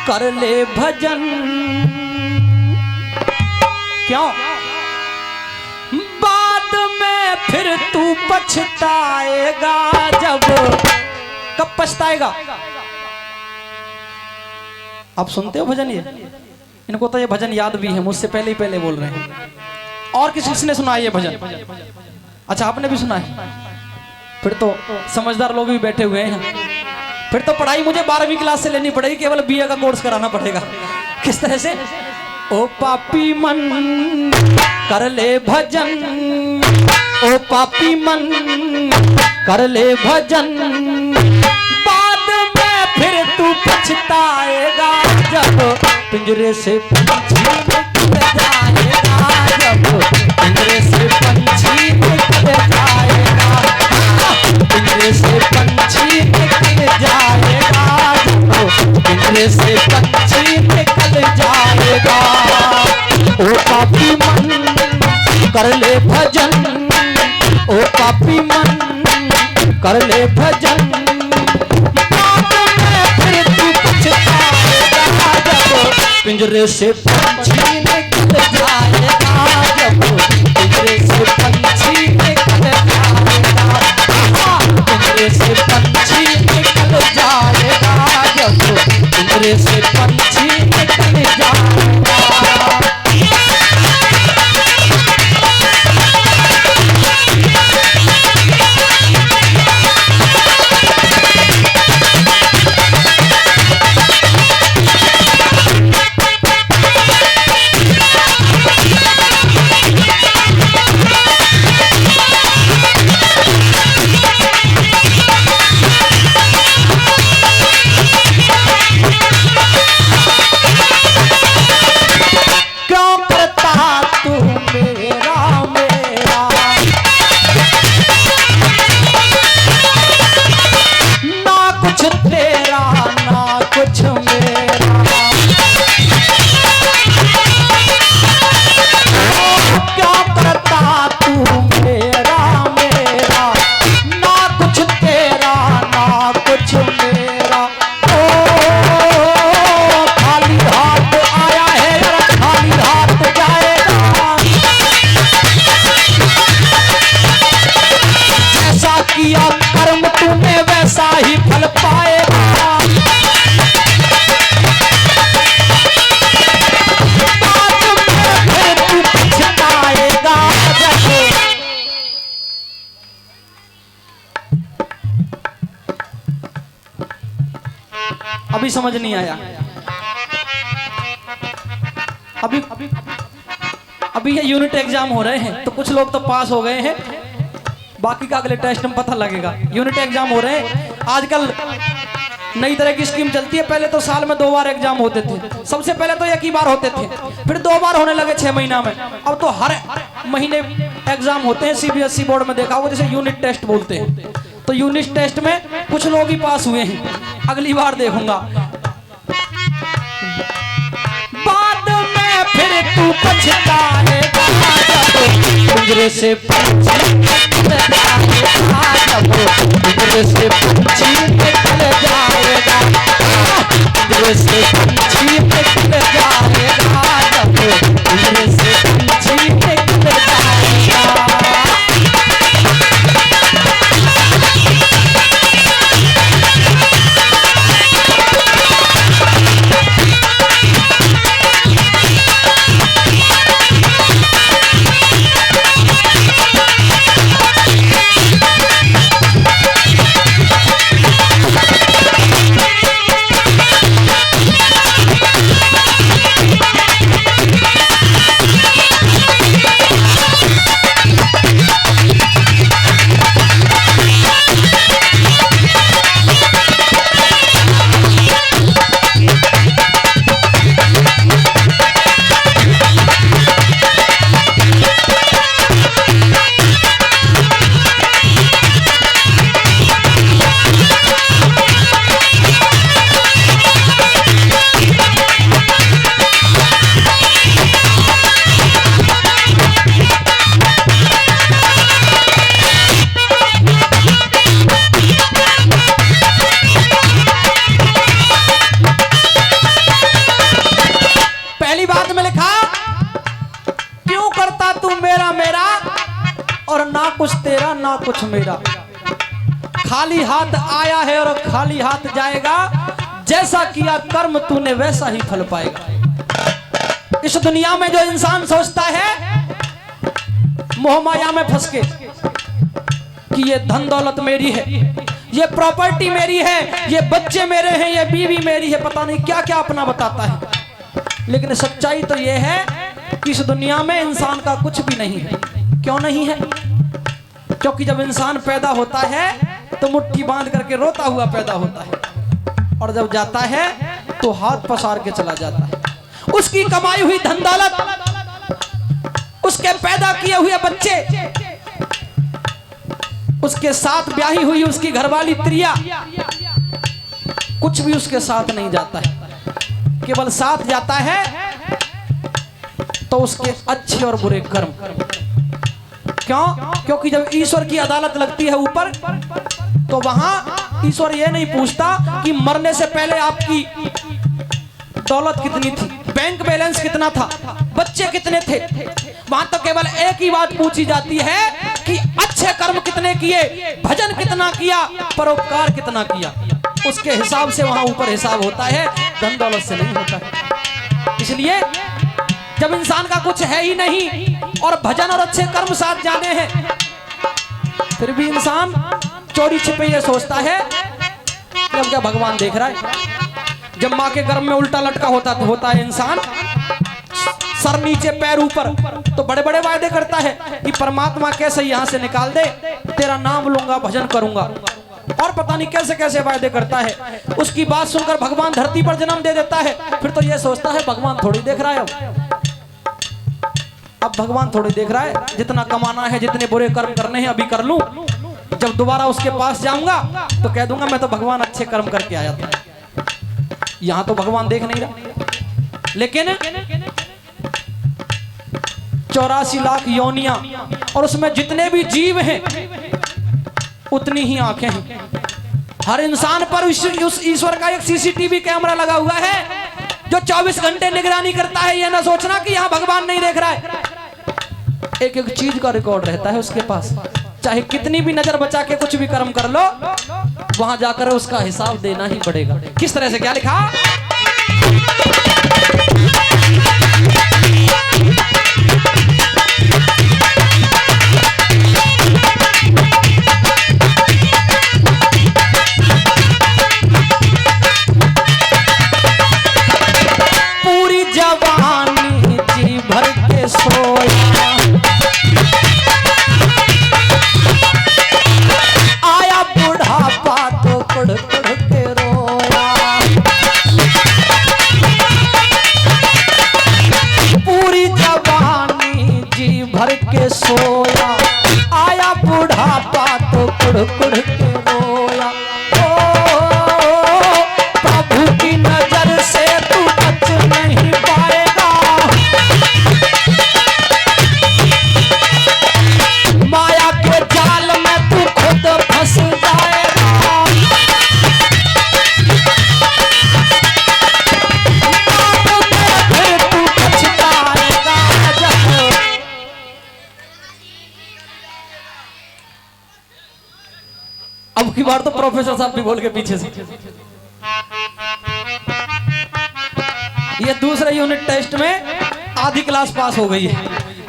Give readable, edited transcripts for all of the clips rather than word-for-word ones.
कर ले भजन। क्यों? बाद में फिर तू पछताएगा जब। कब पछताएगा? आप सुनते हो भजन? ये इनको तो ये भजन याद भी है, मुझसे पहले ही पहले बोल रहे हैं। और किसने सुना है ये भजन? अच्छा, आपने भी सुना है? फिर तो समझदार लोग भी बैठे हुए हैं। फिर तो पढ़ाई मुझे 12वीं क्लास से लेनी पड़ेगी, केवल बीए का कोर्स कराना पड़ेगा। किस तरह से? ओ पापी मन कर ले भजन, ओ पापी मन कर ले भजन, बाद में फिर तू पछताएगा जब पिंजरे से पंछी निकल जाएगा, जब पिंजरे से पंछी निकल जाएगा, पिंजरे से पंछी निकल जाएगा, जब पिंजरे से पंछी निकल जाएगा। ओ पापी मन कर ले भजन, ओ पापी मन कर ले भजन, बाद में फिर तू पछताएगा जब पिंजरे से पंछी निकल जाएगा, जब पिंजरे से पंछी निकल जाएगा, पिंजरे से पंछी निकल जाएगा, जब पिंजरे से पंछी निकल जाएगा। अभी समझ नहीं आया? अभी ये यूनिट एग्जाम हो रहे हैं, तो कुछ लोग तो पास हो गए हैं, बाकी का अगले टेस्ट में पता लगेगा। यूनिट एग्जाम हो रहे हैं। आजकल नई तरह की स्कीम चलती है। पहले तो साल में 2 बार एग्जाम होते थे। सबसे पहले तो एक ही बार होते थे, फिर 2 बार होने लगे 6 महीना में। अब तो हर महीने एग्जाम होते हैं। सीबीएसई बोर्ड में देखा होगा, जैसे यूनिट टेस्ट बोलते हैं। तो यूनिट टेस्ट में कुछ लोग ही पास हुए हैं। अगली बार देखूंगा। बाद में फिर तू पछताएगा जब पिंजरे से पंछी निकल जाएगा, जब पिंजरे से पंछी निकल जाएगा, पिंजरे से पंछी निकल जाएगा, जब पिंजरे से पंछी निकल जाएगा। ना कुछ मेरा, खाली हाथ आया है और खाली हाथ जाएगा, जैसा किया कर्म तूने वैसा ही फल पाएगा। इस दुनिया में जो इंसान सोचता है मोह माया में फंस के कि ये धन दौलत मेरी है, ये प्रॉपर्टी मेरी है, ये बच्चे मेरे हैं, ये बीवी मेरी है, पता नहीं क्या क्या अपना बताता है, लेकिन सच्चाई तो ये है कि इस दुनिया में इंसान का कुछ भी नहीं है। क्यों नहीं है? क्योंकि जब इंसान पैदा होता है तो मुट्ठी बांध करके रोता हुआ पैदा होता है, और जब जाता है तो हाथ पसार के चला जाता है। उसकी कमाई हुई धन दौलत, उसके पैदा किए हुए बच्चे, उसके साथ ब्याही हुई उसकी घरवाली त्रिया, कुछ भी उसके साथ नहीं जाता है। केवल साथ जाता है तो उसके अच्छे और बुरे कर्म। क्यों? क्योंकि जब ईश्वर की अदालत लगती है ऊपर, तो वहां ईश्वर ये नहीं पूछता कि मरने से पहले आपकी दौलत कितनी थी, बैंक बैलेंस कितना था, बच्चे कितने थे। वहां तो केवल एक ही बात पूछी जाती है कि अच्छे कर्म कितने किए, भजन कितना किया, परोपकार कितना किया। उसके हिसाब से वहां ऊपर हिसाब होता है, धन दौलत से नहीं होता है। इसलिए जब इंसान का कुछ है ही नहीं और भजन और अच्छे कर्म साथ जाने हैं, फिर भी इंसान चोरी छिपे ये सोचता है कि अब क्या भगवान देख रहा है। जब माँ के गर्भ में उल्टा लटका होता है इंसान, सर नीचे पैर ऊपर, तो बड़े बड़े वायदे करता है कि परमात्मा कैसे यहाँ से निकाल दे, तेरा नाम लूंगा, भजन करूंगा, और पता नहीं कैसे कैसे वायदे करता है। उसकी बात सुनकर भगवान धरती पर जन्म दे देता है, फिर तो यह सोचता है भगवान थोड़ी देख रहा है। अब भगवान थोड़ी देख रहा है, जितना कमाना है, जितने बुरे कर्म करने हैं अभी कर लूं, जब दोबारा उसके पास जाऊंगा तो कह दूंगा मैं तो भगवान अच्छे कर्म करके आया था। यहां तो भगवान देख नहीं रहा। लेकिन 84 लाख योनियां और उसमें जितने भी जीव हैं उतनी ही आंखें हैं। हर इंसान पर उस ईश्वर का एक सीसीटीवी कैमरा लगा हुआ है जो 24 घंटे निगरानी करता है। यह ना सोचना कि यहाँ भगवान नहीं देख रहा है। एक एक चीज का रिकॉर्ड रहता है उसके पास। चाहे कितनी भी नजर बचा के कुछ भी कर्म कर लो, वहां जाकर उसका हिसाब देना ही पड़ेगा। किस तरह से, क्या लिखा? पूरी जवानी जी भर के सोया, आया बुढ़ापा तो कुड़ कुड़ के रोया। पूरी जवानी जी भर के सोया, आया बुढ़ापा तो कुड़ कुड़ के रोया। प्रभु की नजर से तू बच नहीं पाएगा, माया के जाल में तू खुद फंस जाएगा। फिर तू पछताएगा जब। अब की बार तो प्रोफेसर साहब भी बोल के पीछे से, ये दूसरे यूनिट टेस्ट में आधी क्लास पास हो गई है।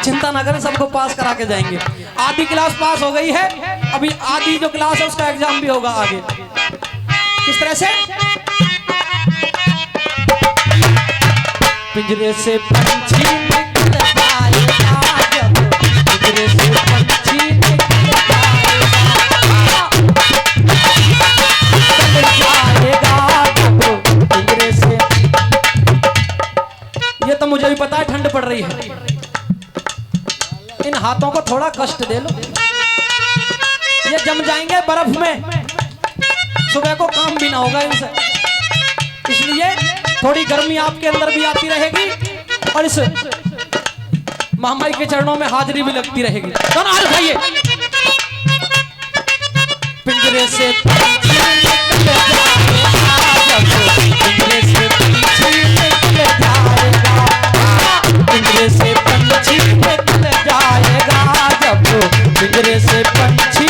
चिंता ना करें, सबको पास करा के जाएंगे। आधी क्लास पास हो गई है, अभी आधी जो क्लास है उसका एग्जाम भी होगा आगे। किस तरह से? पिंजरे से पंछी निकल जाएगा जब, पिंजरे से पंछी निकल जाएगा जब, पिंजरे से। ये तो मुझे भी पता है ठंड पड़ रही है, इन हाथों को थोड़ा कष्ट दे लो, ये जम जाएंगे बर्फ में, सुबह को काम भी ना होगा इनसे। इसलिए थोड़ी गर्मी आपके अंदर भी आती रहेगी और इस महामाई के चरणों में हाजिरी भी लगती रहेगी। दोनों हाथ उठाइए। पिंजरे से पंछी निकल जाएगा जब, पिंजरे से पंछी निकल जाएगा, पिंजरे से पंछी निकल जाएगा जब, पिंजरे से पंछी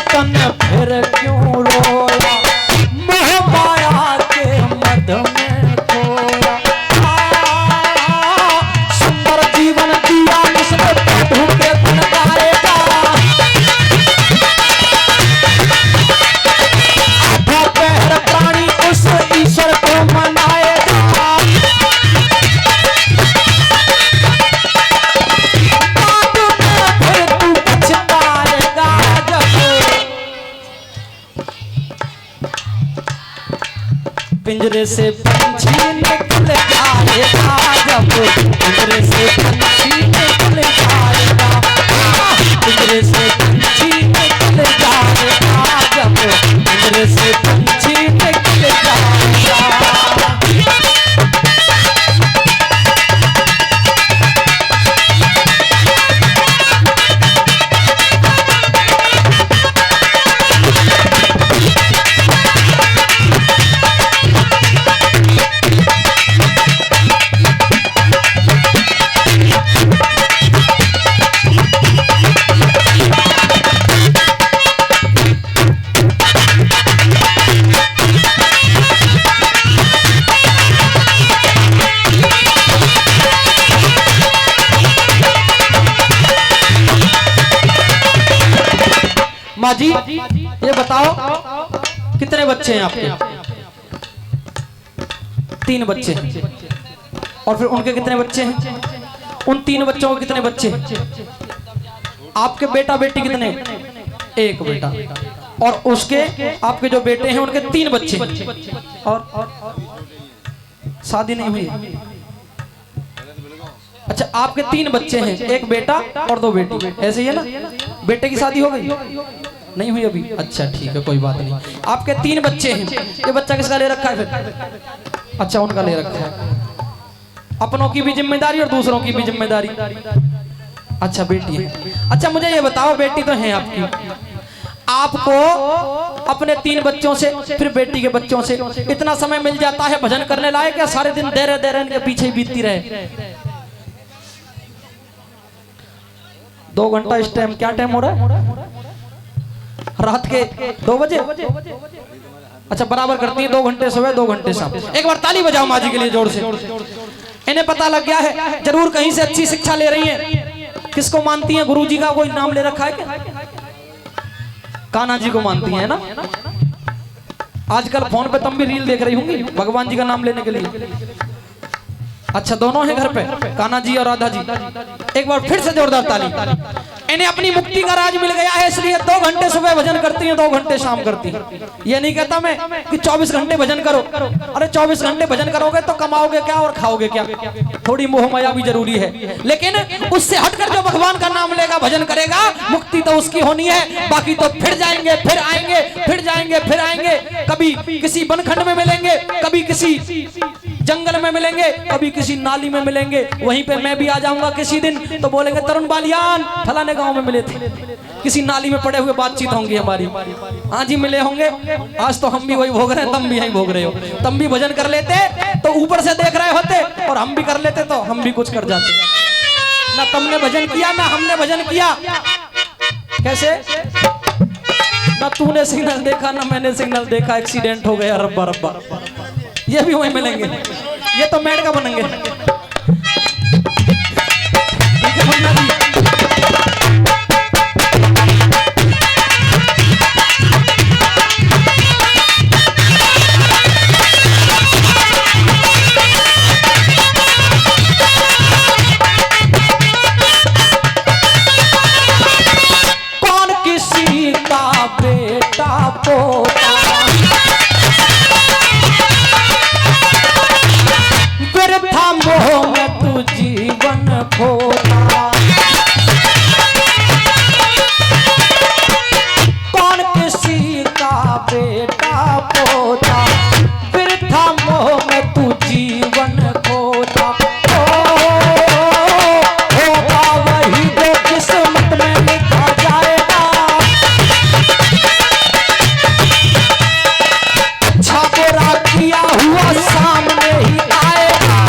तन फिर क्यों रोया, मोह माया के मद में खोया। सुंदर जीवन दिया जिसने प्रभु के गुण गाएगा, आधा पैर प्राणी उस ईश्वर को मनाएगा। पिंजरे से पंछी निकल जाएगा, जब पिंजरे से पंछी निकल जाएगा, पिंजरे से पंछी निकल जाएगा, जब पिंजरे से पंछी निकल जाएगा। माँ जी ये बताओ कितने बच्चे हैं आपके? 3 बच्चे हैं। और फिर उनके कितने बच्चे हैं? उन 3 बच्चों के कितने बच्चे? आपके बेटा बेटी कितने? 1 बेटा। और उसके आपके जो बेटे हैं उनके 3 बच्चे। और शादी नहीं हुई? अच्छा आपके 3 बच्चे हैं, 1 बेटा और 2 बेटी, ऐसे ही है ना? बेटे की शादी हो गई? नहीं हुई अभी? अच्छा ठीक है कोई बात नहीं। आपके 3 बच्चे हैं, ये बच्चा किसका ले रखा है फिर? अच्छा उनका ले रखा है। अपनों की भी जिम्मेदारी और दूसरों की भी जिम्मेदारी। अच्छा बेटी है। अच्छा मुझे ये बताओ, बेटी तो है आपकी, आपको अपने 3 बच्चों से फिर बेटी के बच्चों से इतना समय मिल जाता है भजन करने लायक, क्या सारे दिन देरे देरे इनके पीछे ही बीतती रहे? 2 घंटा इस टाइम क्या टाइम हो रहा है? रात के 2 बजे। अच्छा बराबर करती है, 2 घंटे सुबह 2 घंटे शाम। एक बार ताली बजाओ माँ जी के लिए जोर से। इन्हें पता लग गया है जरूर कहीं से अच्छी शिक्षा ले रही हैं। किसको मानती हैं? गुरुजी का कोई नाम ले रखा है क्या? कान्हा जी को मानती हैं ना? आजकल फोन पे तुम भी रील देख रही होंगी भगवान जी का नाम लेने के लिए। अच्छा दोनों हैं घर पे, कान्हा जी और राधा जी। एक बार फिर से जोरदार ताली। इन्हें अपनी मुक्ति का राज मिल गया है, इसलिए 2 घंटे सुबह भजन करती हैं, 2 घंटे शाम करती हैं। ये नहीं कहता मैं कि 24 घंटे भजन करो। अरे 24 घंटे भजन करोगे तो कमाओगे क्या और खाओगे क्या? थोड़ी मोह माया भी जरूरी है, लेकिन उससे हटकर जो भगवान का नाम लेगा, भजन करेगा, मुक्ति तो उसकी होनी है। बाकी तो फिर जाएंगे फिर आएंगे, फिर जाएंगे फिर आएंगे। कभी किसी बनखंड में मिलेंगे, कभी किसी जंगल में मिलेंगे, कभी किसी नाली में मिलेंगे। वहीं पे मैं भी आ जाऊंगा किसी दिन, तो बोलेंगे तरुण बालियान फलाने गांव में मिले थे, किसी नाली में पड़े हुए बातचीत होंगी हमारी। हाँ जी मिले होंगे। आज तो हम भी वही भोग रहे हैं, तुम भी यही भोग रहे हो। तुम भी भजन कर लेते तो ऊपर से देख रहे होते, और हम भी कर लेते तो हम भी कुछ कर जाते। ना तुमने भजन किया ना हमने भजन किया। कैसे? ना तूने सिग्नल देखा ना मैंने सिग्नल देखा, एक्सीडेंट हो गया रब्बा रब्बा। ये भी वहीं मिलेंगे, ये तो मेड का बनेंगे। ठीक है मुन्ना जी। कौन किसी का बेटा पोता, मोह में तू जीवन खोता। कौन किसी का बेटा पोता, फिर था मोह में तू जीवन खोता। होगा वही जो किस्मत में लिखा जाएगा। अच्छा बुरा किया हुआ सामने ही आएगा।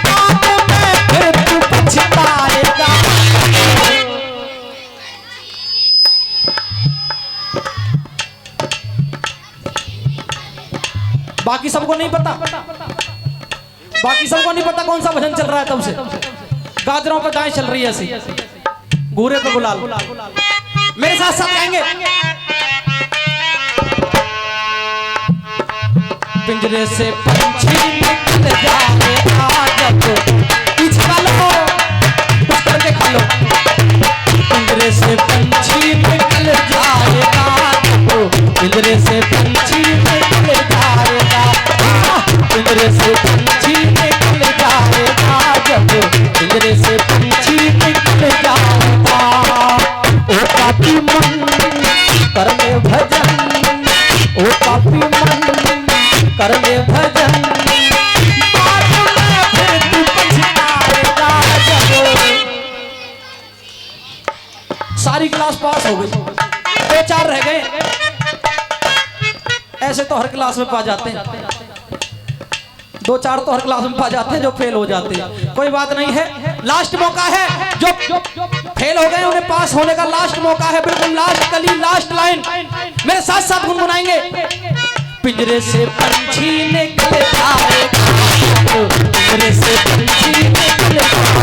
बाद में फिर तू पछताएगा। बाकी सबको नहीं पता, बाकी सबको नहीं पता कौन सा भजन चल रहा है तब से। गाजरों पे दाएं चल रही है ऐसी, घूरे पे गुलाल। मेरे साथ साथ कहेंगे, पिंजरे से पंछी निकल जाएगा जब, पीछे वालों कुछ करके खा लो। पिंजरे से पंछी निकल जाएगा जब, पिंजरे से पंछी निकल जाएगा, पिंजरे से पंछी निकल जाएगा जब, पिंजरे से पंछी निकल जाएगा। ओ पापी मन कर ले भजन, ओ पापी मन कर ले भजन, बाद में फिर तू पछताएगा जब। सारी क्लास पास हो गई, 2-4 रह गए। ऐसे तो हर क्लास में पा जाते हैं, 2-4 तो हर क्लास में पा जाते हैं जो फेल हो जाते हैं। कोई बात नहीं है, लास्ट मौका है। जो फेल हो गए उन्हें पास होने का लास्ट मौका है, बिल्कुल लास्ट कली, लास्ट लाइन मेरे साथ साथ गुनगुनाएंगे। पिंजरे से पंछी निकल जाएगा, पिंजरे से पंछी निकल जाएगा,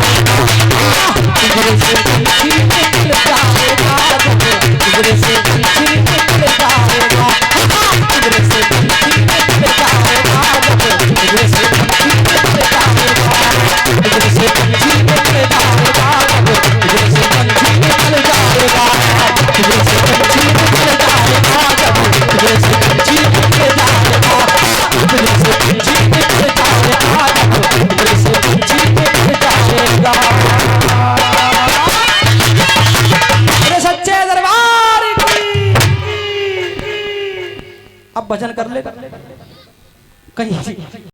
पिंजरे से पंछी निकल जाएगा, पिंजरे से पंछी निकल जाएगा, पिंजरे से पंछी निकल जाएगा, पिंजरे से पंछी निकल जाएगा, पिंजरे से पंछी निकल जाएगा, पिंजरे से पंछी निकल जाएगा, पिंजरे से पंछी निकल जाएगा, पिंजरे से पंछी निकल जाएगा, पिंजरे से पंछी निकल जाएगा, पिंजरे से पंछी निकल जाएगा। मेरे सच्चे दरबार की। अब भजन कर ले कहीं